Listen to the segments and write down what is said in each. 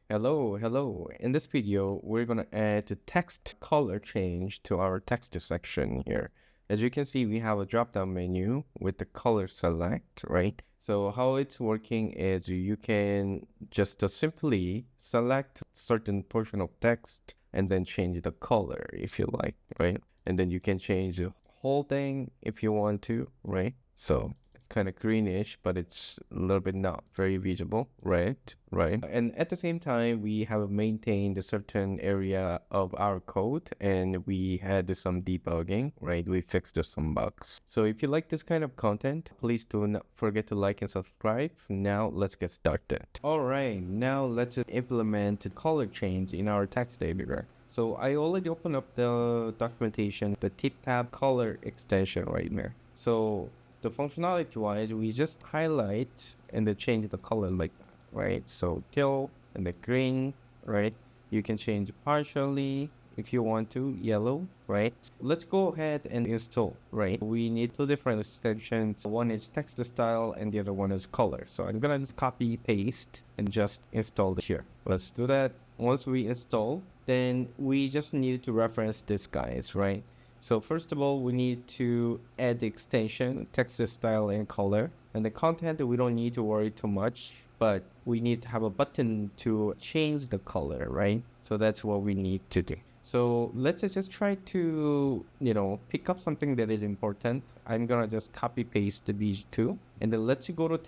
Hello. In this video, we're going to add a text color change to our text section here. As you can see, we have a drop-down menu with the color select, right? So how it's working is you can just simply select certain portion of text and then change the color if you like, right? And then you can change the whole thing if you want to, right? So kind of greenish, but it's a little bit not very visible, right? And at the same time, we have maintained a certain area of our code and we had some debugging, right? We fixed some bugs. So if you like this kind of content, please do not forget to like and subscribe. Now let's get started. All right, now let's implement color change in our text editor. So I already opened up the documentation, the tiptap color extension right there. So the functionality wise, we just highlight and then change the color like that, right? So teal and the green, right? You can change partially if you want to, yellow, right? Let's go ahead and install, right? We need two different extensions. One is text style and the other one is color. So I'm gonna just copy paste and just install it here. Let's do that. Once we install, then we just need to reference this guys, right? So first of all, we need to add the extension, text style and color. And the content, we don't need to worry too much, but we need to have a button to change the color, right? So that's what we need to do. So let's just try to, pick up something that is important. I'm gonna just copy paste these two. And then let's go to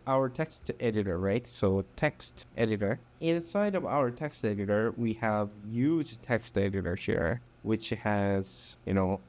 our text editor, right? So text editor. Inside of our text editor, we have huge text editor here, which has,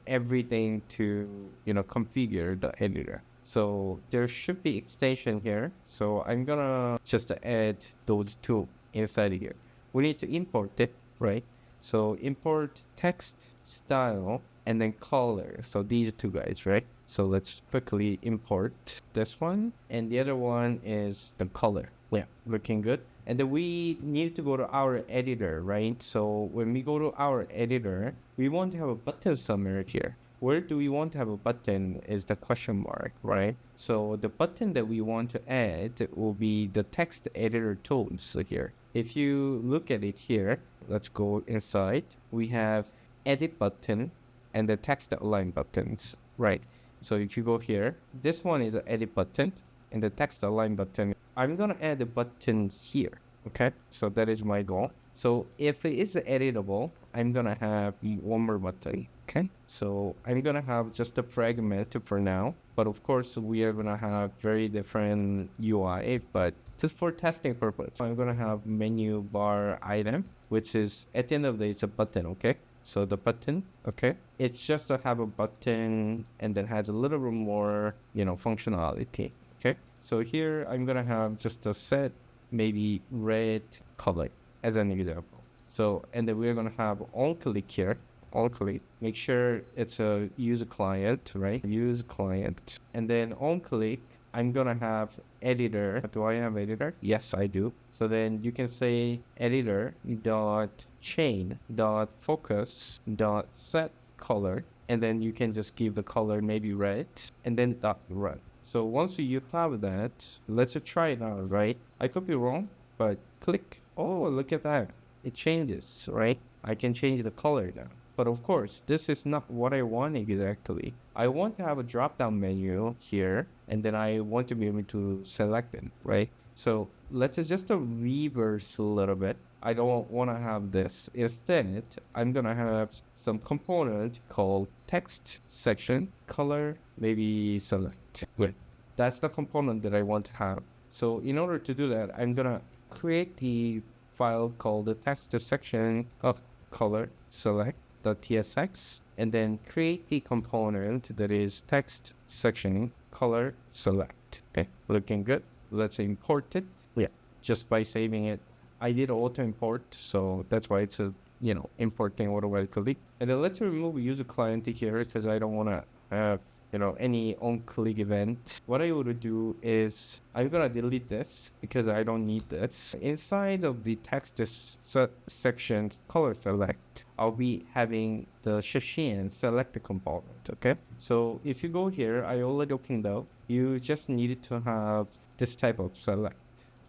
everything to, configure the editor. So there should be extension here. So I'm gonna just add those two inside here. We need to import it, right? So import text style and then color. So these two guys, right? So let's quickly import this one. And the other one is the color. Yeah, looking good. And then we need to go to our editor, right? So when we go to our editor, we want to have a button somewhere here. Where do we want to have a button is the question mark, right? So the button that we want to add will be the text editor tools here. If you look at it here, let's go inside. We have edit button and the text align buttons, right? So if you go here, this one is an edit button and the text align button. I'm gonna add a button here, okay? So that is my goal. So if it is editable, I'm gonna have one more button, okay? So I'm gonna have just a fragment for now, but of course we are gonna have very different UI, but just for testing purpose, I'm gonna have menu bar item, which is at the end of the day, it's a button, okay? So the button, okay, it's just to have a button and then has a little bit more, functionality, okay? So here I'm gonna have just a set, maybe red color as an example. So, and then we're gonna have on click here, on click, make sure it's a user client, right? Use client. And then on click, I'm gonna have editor. Do I have editor? Yes, I do. So then you can say editor dot chain dot focus dot set color, and then you can just give the color maybe red, and then dot run. So once you have that, let's try it out, right? I could be wrong, but click. Oh, look at that. It changes, right? I can change the color now. But of course, this is not what I want exactly. I want to have a drop-down menu here, and then I want to be able to select it, right? So let's just reverse a little bit. I don't want to have this. Instead, I'm going to have some component called text section, color, maybe select. Good. That's the component that I want to have. So in order to do that, I'm going to create the file called the text section of color select.tsx and then create the component that is text section color select. Okay, looking good. Let's import it. Yeah, just by saving it. I did auto import, so that's why it's importing automatically. And then let's remove user client here because I don't want to have any on-click event. What I would do is I'm gonna delete this because I don't need this. Inside of the text section color select, I'll be having the ShadCN select component, okay? So if you go here, I already opened up, you just needed to have this type of select,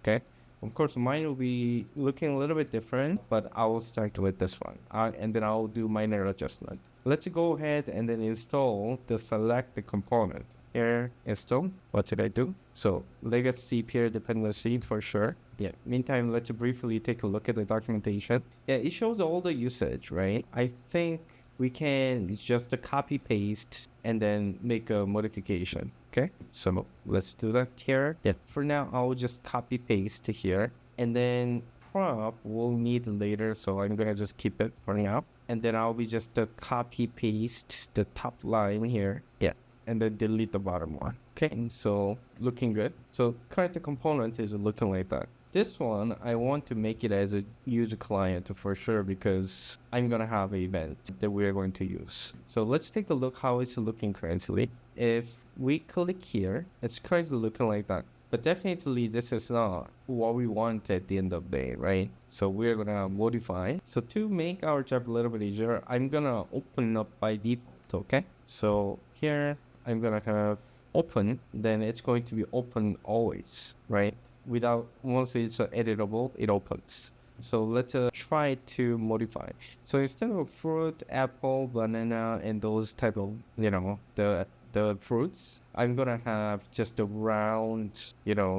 okay? Of course, mine will be looking a little bit different, but I will start with this one. And then I'll do minor adjustment. Let's go ahead and then install the select the component. Here, install. What should I do? So legacy peer dependency for sure. Yeah. Meantime, let's briefly take a look at the documentation. Yeah, it shows all the usage, right? I think we can just copy paste and then make a modification. Okay, so let's do that here. Yeah, for now I'll just copy paste here, and then prop we'll need later, so I'm gonna just keep it for now. And then I'll be just copy paste the top line here. Yeah, and then delete the bottom one. Okay, so looking good. So current component is looking like that. This one, I want to make it as a user client for sure, because I'm going to have an event that we're going to use. So let's take a look how it's looking currently. If we click here, it's currently looking like that. But definitely this is not what we want at the end of the day, right? So we're going to modify. So to make our job a little bit easier, I'm going to open up by default, okay? So here, I'm going to have open, then it's going to be open always, right? Without, once it's editable, it opens. So let's try to modify. So instead of fruit, apple, banana, and those type of, the fruits, I'm gonna have just a round,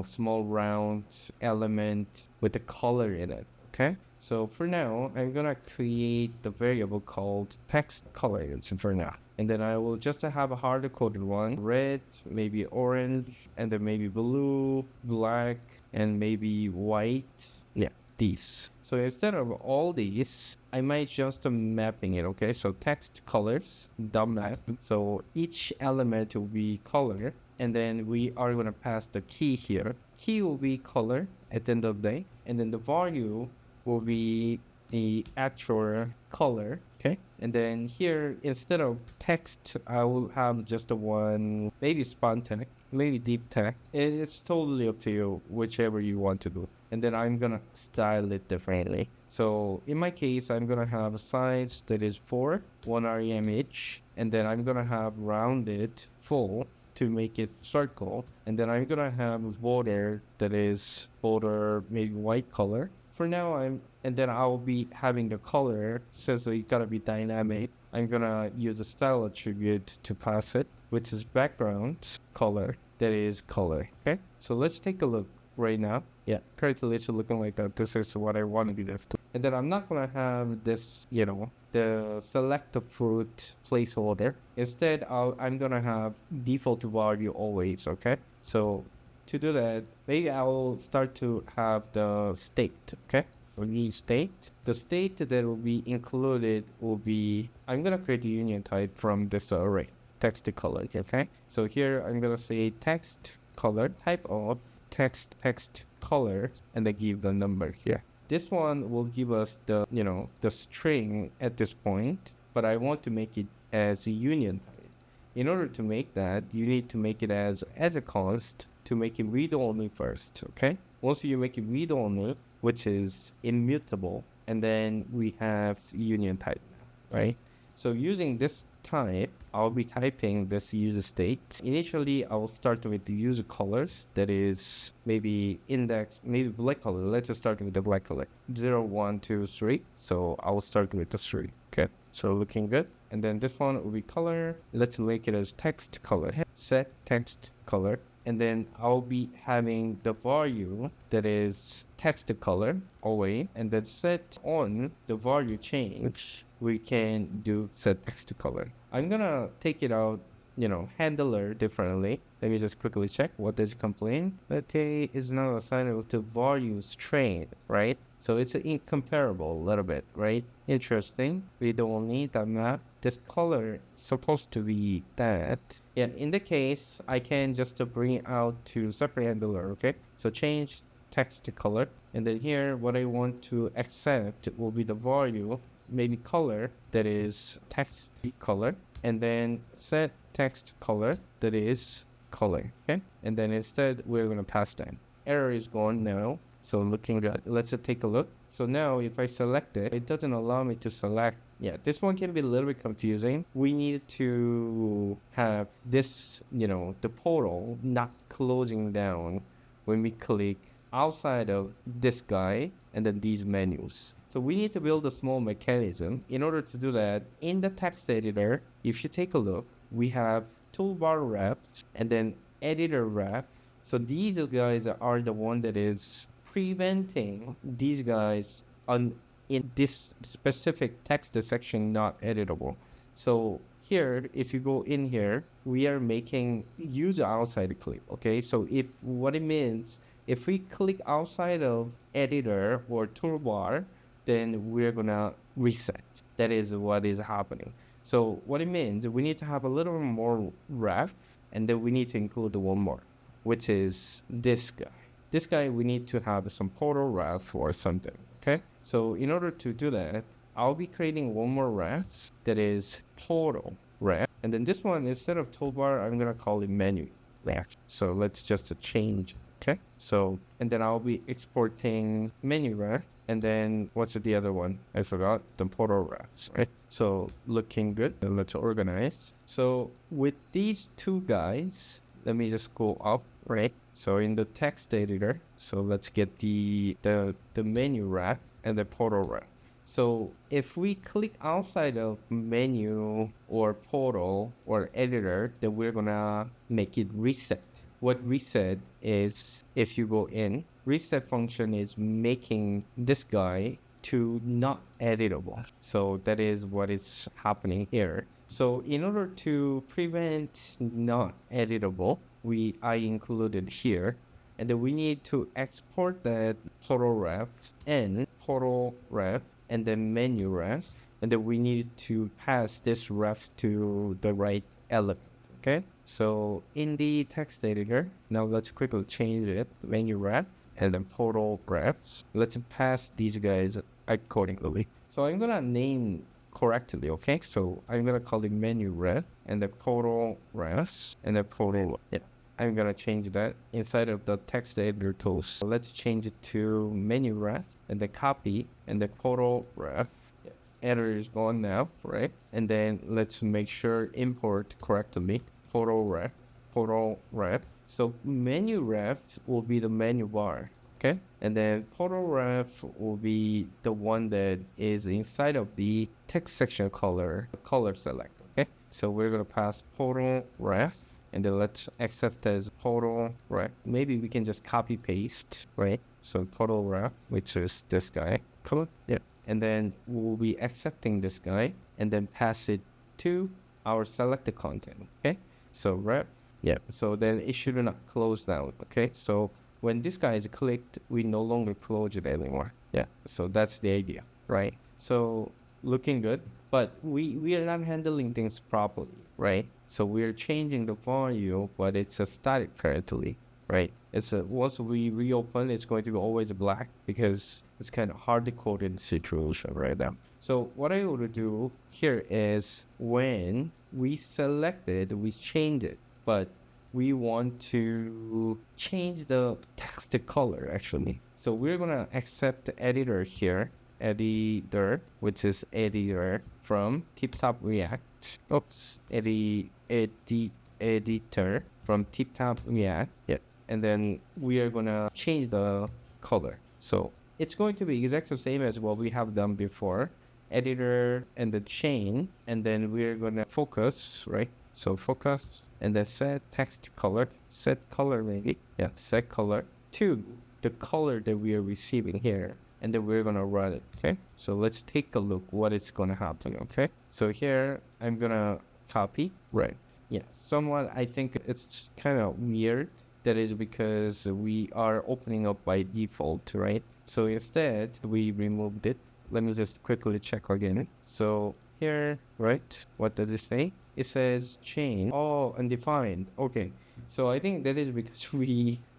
small round element with the color in it. Okay. So for now, I'm gonna create the variable called text color for now. And then I will just have a hard-coded one, red, maybe orange, and then maybe blue, black, and maybe white. Yeah, these. So instead of all these, I might just mapping it, okay? So text colors, dot map. So each element will be color, and then we are gonna pass the key here. Key will be color at the end of the day, and then the value will be the actual color, okay? And then here, instead of text, I will have just a one, maybe spontaneous, maybe deep text. It's totally up to you, whichever you want to do. And then I'm gonna style it differently. So in my case, I'm gonna have a size that is 4, 1 rem each, and then I'm gonna have rounded full to make it circle, and then I'm gonna have border that is border maybe white color. For now, and then I'll be having the color, since it gotta be dynamic. I'm gonna use the style attribute to pass it, which is background color, that is color. Okay, so let's take a look right now. Yeah, currently it's looking like that. This is what I want to be left. And then I'm not gonna have this, the select the fruit placeholder. Instead, I'm gonna have default value always. Okay, so to do that, maybe I will start to have the state, okay? So new state. The state that will be included will be, I'm gonna create a union type from this array, text color, okay? So here I'm gonna say text color, type of text color, and then give the number here. This one will give us the, the string at this point, but I want to make it as a union type. In order to make that, you need to make it as a const to make it read-only first, okay? Once you make it read-only, which is immutable, and then we have union type now, right? So using this type, I'll be typing this user state. Initially, I'll start with the user colors, that is maybe index, maybe black color. Let's just start with the black color. 0, 1, 2, 3. So I will start with the 3, okay? So looking good. And then this one will be color. Let's make it as text color. Set text color. And then I'll be having the value that is text color always, and then set on the value change. We can do set text color. I'm gonna take it out, handler differently. Let me just quickly check. What does it complain? Okay, is now assignable to value string, right? So it's incomparable a little bit, right? Interesting. We don't need that map. This color is supposed to be that. Yeah, in the case, I can just bring it out to separate handler, okay? So change text color. And then here, what I want to accept will be the value, maybe color, that is text color. And then set text color, that is color, okay? And then instead, we're gonna pass that. Error is gone now. So looking good. Let's take a look. So now if I select it, it doesn't allow me to select. Yeah, this one can be a little bit confusing. We need to have this, the portal not closing down when we click outside of this guy and then these menus. So we need to build a small mechanism. In order to do that, in the text editor, if you take a look, we have toolbar ref and then editor ref. So these guys are the one that is preventing these guys on in this specific text section not editable. So here, if you go in here, we are making use outside click. Okay, so if what it means, if we click outside of editor or toolbar, then we're gonna reset. That is what is happening. So what it means, we need to have a little more ref, and then we need to include one more, which is this guy. This guy, we need to have some portal ref or something. Okay, so in order to do that, I'll be creating one more ref that is portal ref, and then this one, instead of toolbar, I'm gonna call it menu ref. So let's just change it. Okay, so and then I'll be exporting menu ref, and then what's the other one? I forgot, the portal refs, right? So looking good. And let's organize. So with these two guys, let me just go up, right? So in the text editor, so let's get the menu ref and the portal ref. So if we click outside of menu or portal or editor, then we're gonna make it reset. What reset is, if you go in, reset function is making this guy to not editable. So that is what is happening here. So in order to prevent not editable, I included here, and then we need to export that portal ref and portal ref and then menu ref, and then we need to pass this ref to the right element. Okay, so in the text editor, now let's quickly change it, menu ref and then portal refs. Let's pass these guys accordingly. So I'm gonna name correctly, okay? So I'm gonna call it menu ref and the portal refs and the portal, yeah. I'm gonna change that inside of the text editor tools. So let's change it to menu ref and then copy and the portal ref. Yeah. Editor is gone now, right? And then let's make sure import correctly. Portal ref. So menu ref will be the menu bar, okay? And then portal ref will be the one that is inside of the text section color select, okay? So we're gonna pass portal ref, and then let's accept as portal ref. Maybe we can just copy paste, right? So portal ref, which is this guy, color, yeah. And then we'll be accepting this guy and then pass it to our selected content, okay? So ref, yeah. So then it should not close down, okay? So when this guy is clicked, we no longer close it anymore. Yeah. So that's the idea, right? So looking good, but we are not handling things properly, right? So we're changing the value, but it's a static currently, right? It's a, once we reopen, it's going to be always black because it's kind of hard to code in the situation right now. So what I want to do here is when we select it, we change it, but we want to change the text color actually. So we're gonna accept the editor here, editor, which is editor from tiptap React. Oops, editor from tiptap React. Yeah, and then we are gonna change the color. So it's going to be exactly the same as what we have done before. Editor and the chain, and then we're gonna focus, right? So focus and then set text color, set color maybe, yeah, set color to the color that we are receiving here, and then we're gonna run it. Okay, so let's take a look what is gonna happen. Okay, so here I'm gonna copy, right? Yeah, somewhat I think it's kind of weird. That is because we are opening up by default, right? So instead we removed it. Let me just quickly check again. So here, right, what does it say? It says chain, oh, undefined. Okay, so I think that is because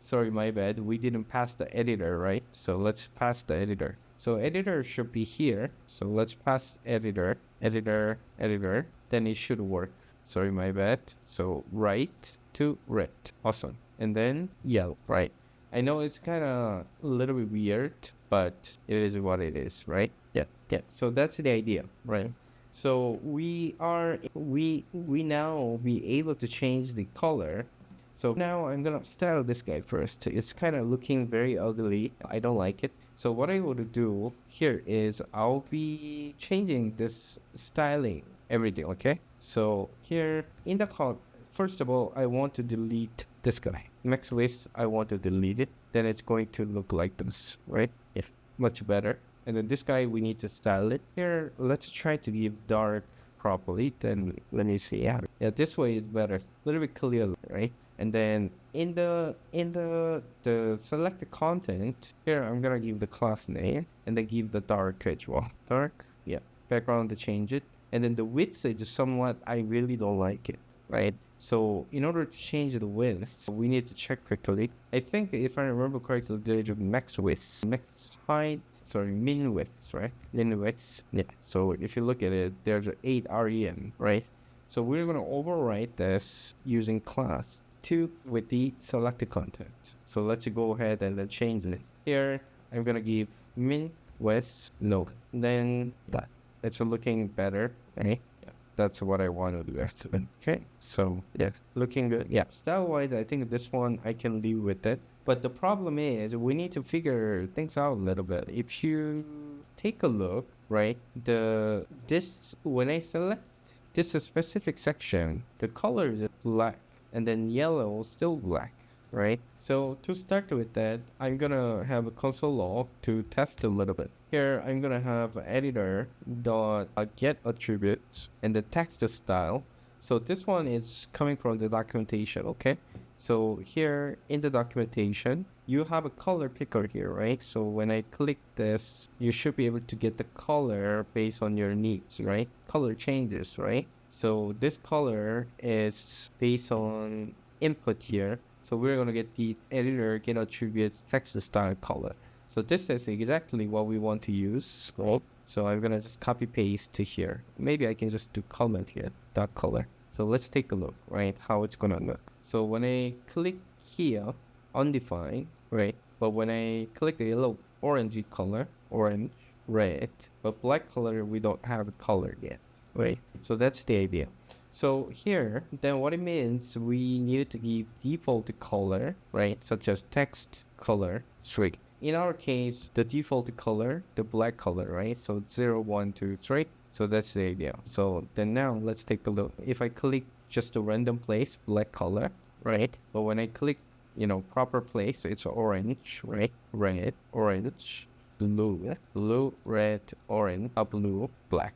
sorry, my bad, we didn't pass the editor, right? So let's pass the editor. So editor should be here. So let's pass editor, then it should work. Sorry, my bad. So right to red, awesome. And then yellow, right? I know it's kind of a little bit weird, but it is what it is, right? Yeah. So that's the idea, right? So we now be able to change the color So now I'm gonna style this guy first. It's kind of looking very ugly. I don't like it. So what I want to do here is I'll be changing this styling, everything, okay? So here in the code, first of all, I want to delete this guy. Max width, I want to delete it. Then it's going to look like this, right? Yeah, much better. And then this guy, we need to style it. Here, let's try to give dark properly. Then let me see. Yeah, this way is better. A little bit clear, right? And then in the selected content, here I'm gonna give the class name and then give the dark as well. Dark, yeah. Background to change it. And then the width is somewhat, I really don't like it, right? So in order to change the width, we need to check quickly. I think if I remember correctly, there's a max width, max height, sorry, min width, right? Min width, yeah. So if you look at it, there's an 8 rem, right? So we're gonna overwrite this using class 2 with the selected content. So let's go ahead and then change it. Here, I'm gonna give min width no. Then that. It's looking better, right? That's what I want to do actually. Okay, so yeah, looking good. Yeah, style wise, I think this one I can live with it. But the problem is we need to figure things out a little bit. If you take a look, right, when I select this specific section, the color is black and then yellow still black, right? So to start with that, I'm gonna have a console log to test a little bit. Here, I'm gonna have editor dot get attributes and the text style. So this one is coming from the documentation, okay? So here in the documentation, you have a color picker here, right? So when I click this, you should be able to get the color based on your needs, right? Color changes, right? So this color is based on input here. So we're going to get the editor get attribute text style color. So this is exactly what we want to use, right? So I'm going to just copy paste to here. Maybe I can just do comment here, dot color. So let's take a look, right? How it's going to look. So when I click here, undefined, right? But when I click the yellow, orangey color, orange, red, but black color, we don't have a color yet, right? So that's the idea. So here, then what it means, we need to give default color, right? Such as text color string. In our case, the default color, the black color, right? So 0, 1, 2, 3. So that's the idea. So then now let's take a look. If I click just a random place, black color, right? But when I click, proper place, it's orange, right? Red, orange, blue, red, orange, blue, black,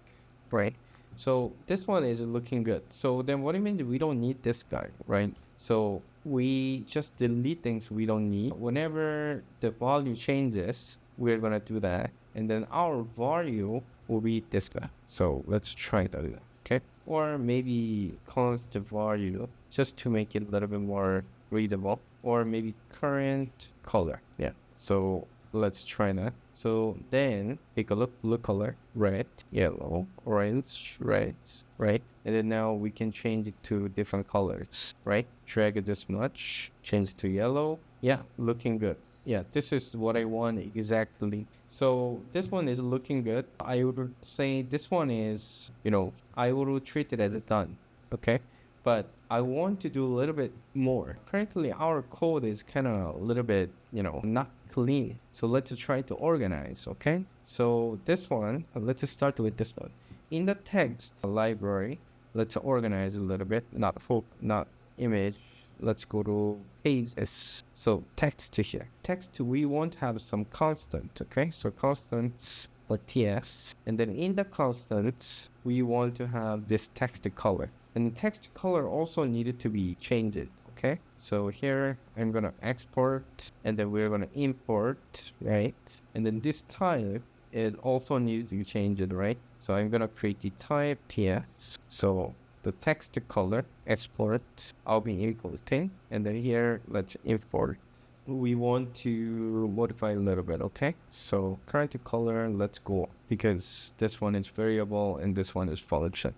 right? So this one is looking good. So then what do you mean we don't need this guy, right? So we just delete things we don't need. Whenever the value changes, we're gonna do that. And then our value will be this guy. So let's try to do that, okay? Or maybe const value just to make it a little bit more readable. Or maybe current color, yeah. So let's try that. So then take a look, blue color, red, yellow, orange, red, right? And then now we can change it to different colors, right? Drag it this much, change it to yellow. Yeah, looking good. Yeah, this is what I want exactly. So this one is looking good. I would say this one is, I would treat it as done, okay? But I want to do a little bit more. Currently, our code is kind of a little bit, not clean. So let's try to organize, okay? So this one, let's start with this one. In the text library, let's organize a little bit. Not image. Let's go to pages. So text here. Text, we want to have some constant, okay? So constants, ts. And then in the constants, we want to have this text color. And the text color also needed to be changed, okay? So here I'm gonna export and then we're gonna import, right? And then this type is also needs to be changed, right? So I'm gonna create the type ts. So the text color export, I'll be importing, and then here let's import. We want to modify a little bit, okay? So current color, let's go because this one is variable and this one is function.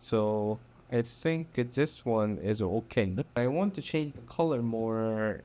So I think this one is okay. I want to change the color more,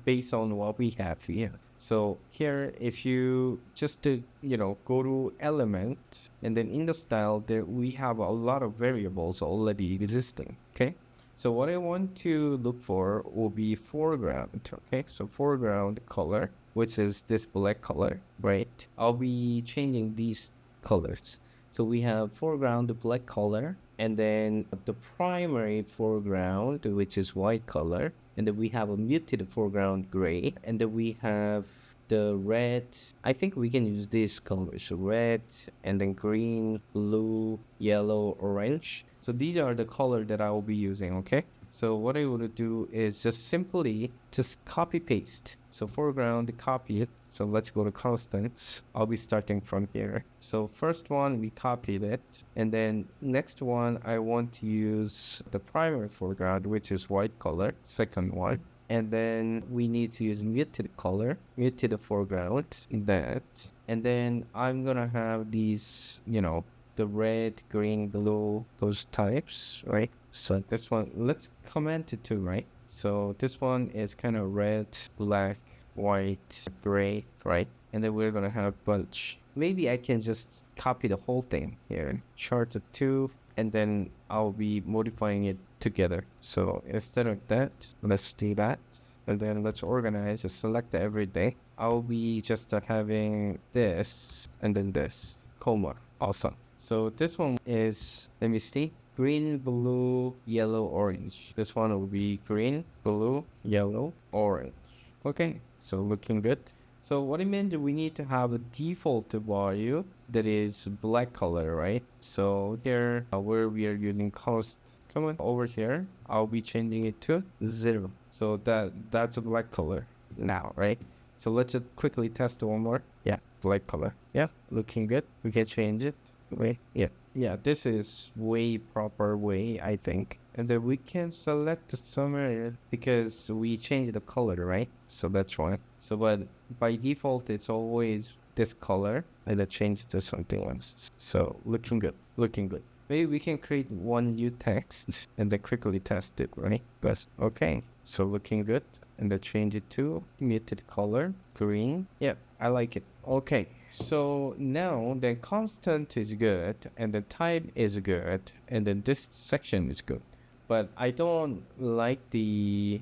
based on what we have here. So here, if you just, go to element and then in the style there, we have a lot of variables already existing, okay? So what I want to look for will be foreground. Okay, so foreground color, which is this black color, right? I'll be changing these colors. So we have foreground black color, and then the primary foreground, which is white color, and then we have a muted foreground gray, and then we have the red. I think we can use these colors: red, and then green, blue, yellow, orange. So these are the color that I will be using. Okay, so what I want to do is just simply just copy paste. So foreground, copy it. So let's go to constants. I'll be starting from here. So first one, we copied it. And then next one, I want to use the primary foreground, which is white color. Second one. And then we need to use muted color, muted foreground, that. And then I'm gonna have these, the red, green, blue, those types, right? So this one, let's comment it too, right? So this one is kind of red, black, white, gray, right? And then we're gonna have bunch. Maybe I can just copy the whole thing here, chart the two, and then I'll be modifying it together. So instead of that, let's do that. And then let's organize, just select everything. I'll be just having this and then this, comma, awesome. So this one is, let me see, green, blue, yellow, orange. This one will be green, blue, yellow, orange. Okay, so looking good. So what it means, we need to have a default value that is black color, right? So here, where we are using cost, come on over here, I'll be changing it to 0. So that's a black color now, right? So let's just quickly test one more. Yeah, black color. Yeah, looking good. We can change it. Wait, yeah, this is way proper way, I think. And then we can select the summary because we changed the color, right? So that's why. So but by default, it's always this color, and then change it to something else. So looking good, looking good. Maybe we can create one new text and then quickly test it, right? But okay, so looking good. And then change it to muted color, green. Yeah, I like it. Okay, so now the constant is good, and the type is good, and then this section is good. But I don't like the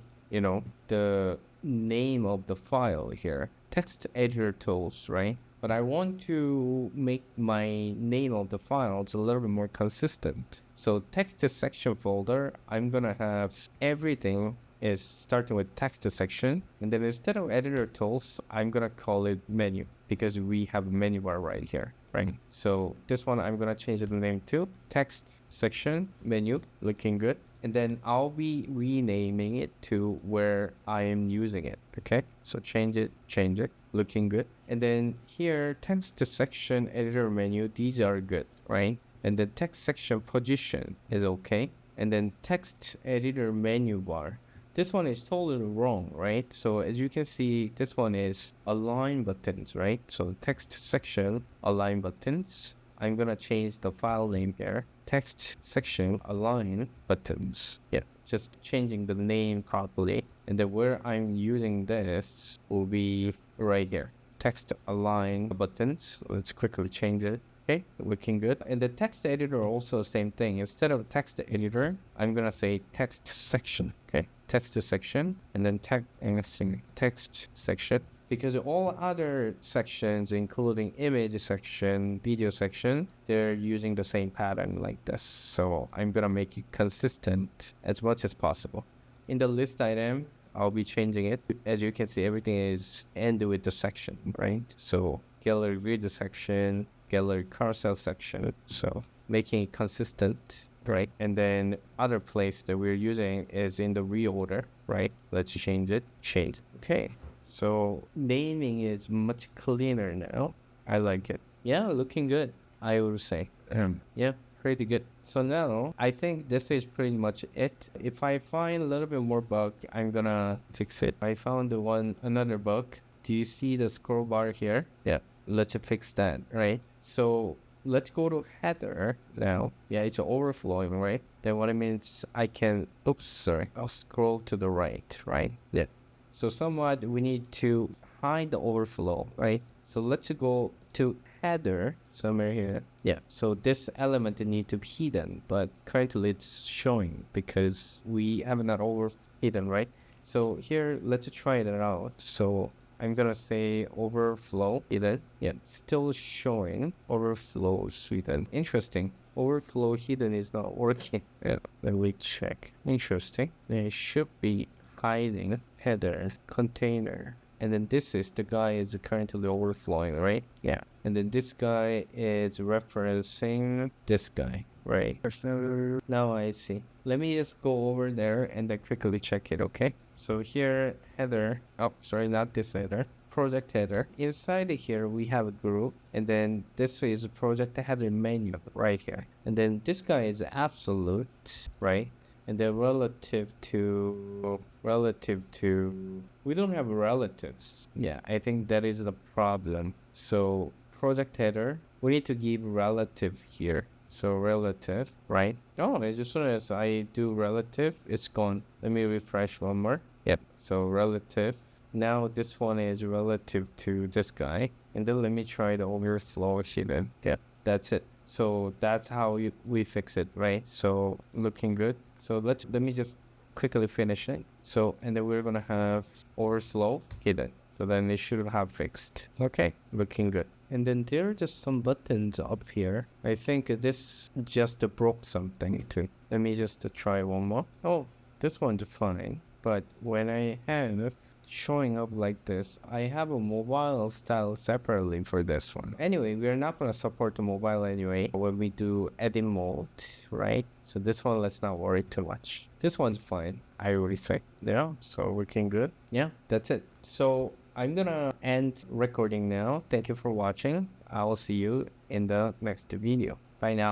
name of the file here. Text editor tools, right? But I want to make my name of the files a little bit more consistent. So text section folder, I'm gonna have everything is starting with text section, and then instead of editor tools, I'm gonna call it menu because we have a menu bar right here, right? So this one, I'm gonna change the name to text section menu, looking good. And then I'll be renaming it to where I am using it. Okay, so change it, looking good. And then here, text section editor menu, these are good, right? And then text section position is okay. And then text editor menu bar, this one is totally wrong, right? So as you can see, this one is align buttons, right? So text section align buttons. I'm gonna change the file name here. Text section align buttons. Yeah, just changing the name properly. And then where I'm using this will be right here. Text align buttons. Let's quickly change it. Okay, looking good. And the text editor also same thing. Instead of text editor, I'm gonna say text section. Okay, text section, and then text section. Because all other sections, including image section, video section, they're using the same pattern like this. So I'm gonna make it consistent as much as possible. In the list item, I'll be changing it. As you can see, everything is end with the section, right? So gallery grid section, gallery carousel section. So making it consistent, right? And then other place that we're using is in the reorder, right? Let's change it. Okay. So naming is much cleaner now. I like it. Yeah, looking good, I would say. Yeah, pretty good. So now I think this is pretty much it. If I find a little bit more bug, I'm gonna fix it. I found another bug. Do you see the scroll bar here? Yeah, let's fix that, right? So let's go to header now. Yeah, it's overflowing, right? Then what it means, I'll scroll to the right, right? Yeah. So somewhat we need to hide the overflow, right? So let's go to header somewhere here. Yeah, so this element need to be hidden, but currently it's showing because we have not over hidden, right? So here, let's try it out. So I'm gonna say overflow hidden. Yeah, still showing overflow hidden. Interesting. Overflow hidden is not working. Yeah, let me check. Interesting. It should be hiding header container. And then this is the guy is currently overflowing, right? Yeah. And then this guy is referencing this guy, right? Now I see. Let me just go over there and then quickly check it, okay? So here, header. Oh, sorry, not this header. Project header. Inside here, we have a group. And then this is a project header menu right here. And then this guy is absolute, right? And then relative to we don't have relatives. Yeah, I think that is the problem. So project header, we need to give relative here. So relative, right? Oh, as soon as I do relative, it's gone. Let me refresh one more. Yep, so relative. Now this one is relative to this guy. And then let me try the overflow hidden. Yep, that's it. So that's how we fix it, right? So looking good. So let me just quickly finish it. So, and then we're gonna have overflow hidden. So then it should have fixed. Okay, looking good. And then there are just some buttons up here. I think this just broke something too. Let me just try one more. Oh, this one's fine. But when I have showing up like this, I have a mobile style separately for this one. Anyway, we're not gonna support the mobile anyway when we do edit mode, right? So this one, let's not worry too much. This one's fine, I already say. Yeah, so working good. Yeah, that's it. So I'm gonna end recording now. Thank you for watching. I will see you in the next video. Bye now.